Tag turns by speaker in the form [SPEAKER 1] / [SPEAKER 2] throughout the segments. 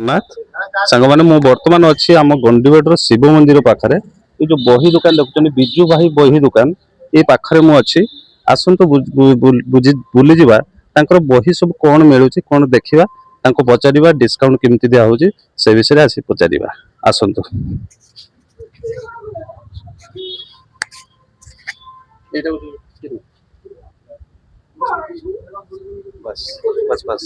[SPEAKER 1] नाथ सांग मैंने मु बर्तमान अच्छी आम गंडीबेटर शिव मंदिर पाखे ये जो बही दुकान देखुं बिजू भाई बही दुकान ये पाखे मुझे आसतु बुली जा बही सब कौन मिलूँ कौन देखा पचार डिस्काउंट केमती दिहे से विषय आस पचार आसतु बस बस बस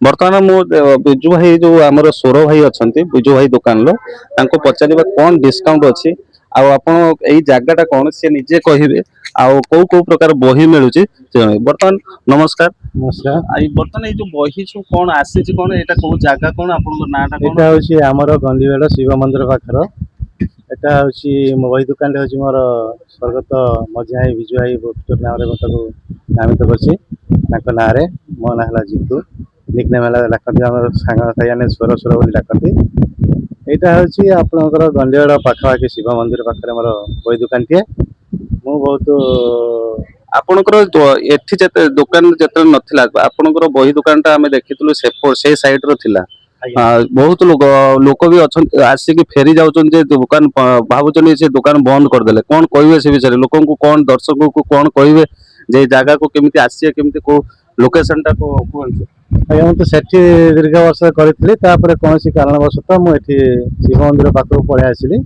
[SPEAKER 1] बर्तमान मु बिजू भाई जो आमर सोर भाई अच्छा बिजू भाई दुकान पचार कौन डिस्काउंट अच्छी आई जगटा कौन सी निजे कहे आउ कौ प्रकार बही मिलूँ बर्तमान नमस्कार
[SPEAKER 2] नमस्कार
[SPEAKER 1] बर्तमान ये जो बही सब कौन आसी कौन यहाँ कौ जगह कौन आप नाटा
[SPEAKER 2] यहाँ हूँ आमर गंडीबेड़ शिव मंदिर पाखर एटा हूँ मो बही दुकान हूँ मोर स्वर्गत मझी भाई विजु भाई नाम नामित कर ना मो ना है जितू निक नेम डाकती आम सांग स्वर स्वर बोली डाकती यहाँ हूँ आपंकर गंडीबेड़ पाखापाखि शिव मंदिर पाखे मोर बही दुकान टे मु बहुत
[SPEAKER 1] आपणकर एठी जते दुकान जते नथिला आपणकर बही दुकान टा हमें देखितलु से साइड रो थिला बहुत लोक भी अच्छा आसिक फेरी जाऊँ दुकान भावुन से दुकान बंद करदे कौन कहे से विषय लोक कौन दर्शक को कौन कहे जे जगह को केमती आसी केमती को लोकेशन टा को
[SPEAKER 2] आज्ञा मुझे सेठी दीर्घ वर्ष करी कौन कारणवश मुझे शिव मंदिर पाखक पलि आसली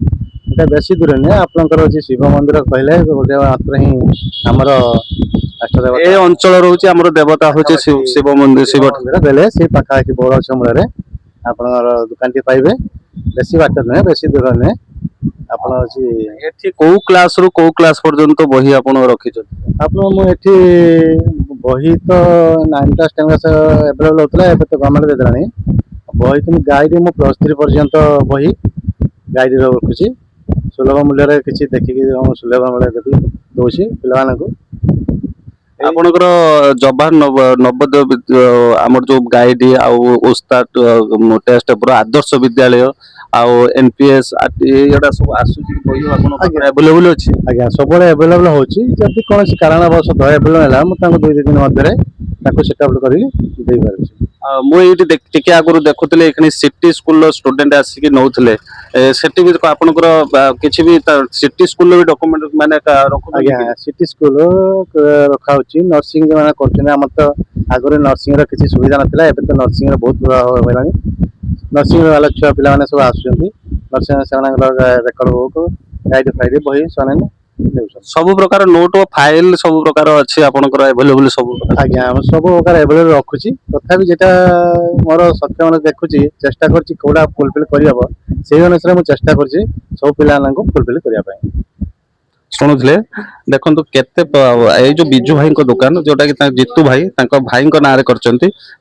[SPEAKER 2] এটা বেশি দূরে নয় আপনার হচ্ছে শিব মন্দির কহিলে গোটে মাত্র ହିଁ আমার
[SPEAKER 1] এই অঞ্চল রয়েছে আমার দেবতা হচ্ছে শিব মন্দির শিব
[SPEAKER 2] মন্দির বেলে সেই পাখাপাখি বড় সমুদ্রে আপনার দোকানটি পাইবে বেশি বাট নয় বেশি দূর নয় ଆପଣ ଅଛି
[SPEAKER 1] ଏଠି କୋଉ କ୍ଲାସ ରୁ କୋଉ କ୍ଲାସ ପର୍ଯ୍ୟନ୍ତ ବହି ଆପଣ ରଖିଛନ୍ତି
[SPEAKER 2] ଆପଣ ମୁଁ ଏଠି ବହି ତ 9 କ୍ଲାସ 10 କ୍ଲାସ अवेलेबल होतला ଏବେ ତ ଗଭର୍ଣ୍ଣମେଣ୍ଟ ଦେଇଦେଲାଣି ବହି ତ ଗାଇଡ ମୁଁ +3 ପର୍ଯ୍ୟନ୍ତ ବହି ଗାଇଡ ରଖୁଛି सुलभ मूल्य किसी देखिकी सुलभ मूल्य देवी दूसरी पिलाମାନଙ୍କୁ
[SPEAKER 1] आपणकर जवाहर नवोदय आमर जो गाइड आउ उस्ताद टेस्ट पेपर आदर्श विद्यालय आउ एनपीएस एटा सब आसुची बही आपन अवेलेबल अछि
[SPEAKER 2] आज्ञा सब अवेलेबल होची जति कोनसी कारणवश अवेलेबल होला म ताको 2 दिन मध्य ताको सेटअप करी देई पारछि
[SPEAKER 1] मु ये टिके आगु देखुले एखनी सिटी स्कूल स्टूडेंट आसिक नौले सेठी भी आपनकर किछि भी सिटी स्कूल भी डॉक्यूमेंट माने
[SPEAKER 2] आज्ञा सिटी स्कूल रखा होची नर्सिंग माने करछन हम तो आगरे नर्सिंग रा किछि सुविधा नथिला एबे तो नर्सिंग रा बहुत बुरा होलानी नर्सिंग वाला छुआ पिला माने सब आसुचंती नर्सिंग सेना रेकॉर्ड बुक गाइड फाइल बही सने
[SPEAKER 1] सब प्रकार नोट फाइल सब प्रकार अच्छी आपनकर अवेलेबल सब
[SPEAKER 2] आज्ञा हम सब प्रकार अवेलेबल रखुची तथापि जेटा मोर सक्षम देखुची चेष्टा करची कोडा फुलफिल करियबो सेही अनुसार मु चेष्टा करची सब पिला को फुलफिल करिया पई
[SPEAKER 1] शुणुले देखो केते ये जो बिजू भाई दुकान जोटा कि जितू भाई भाई ना कर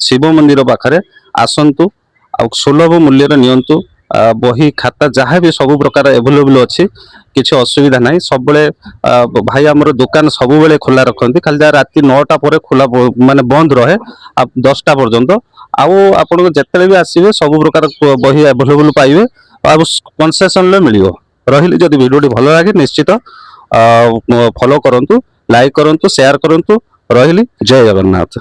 [SPEAKER 1] शिव मंदिर पाखे आसतु आ सुलभ मूल्य नियंतु बही खाता जहाँ भी सब प्रकार एवेलेबल अच्छी किसी असुविधा ना सब भाई आमर दुकान सब बेले खोला रखती खाली जहाँ राति 9टा पर खोला माने बंद रहे 10टा पर्यंत आपन जिते भी आसवे सब प्रकार बही एवेलेबल पाइबे कनसेसन मिल रही जदि वीडियो भल लगे निश्चित फॉलो करंतु लाइक करंतु शेयर करंतु रही जय जगन्नाथ।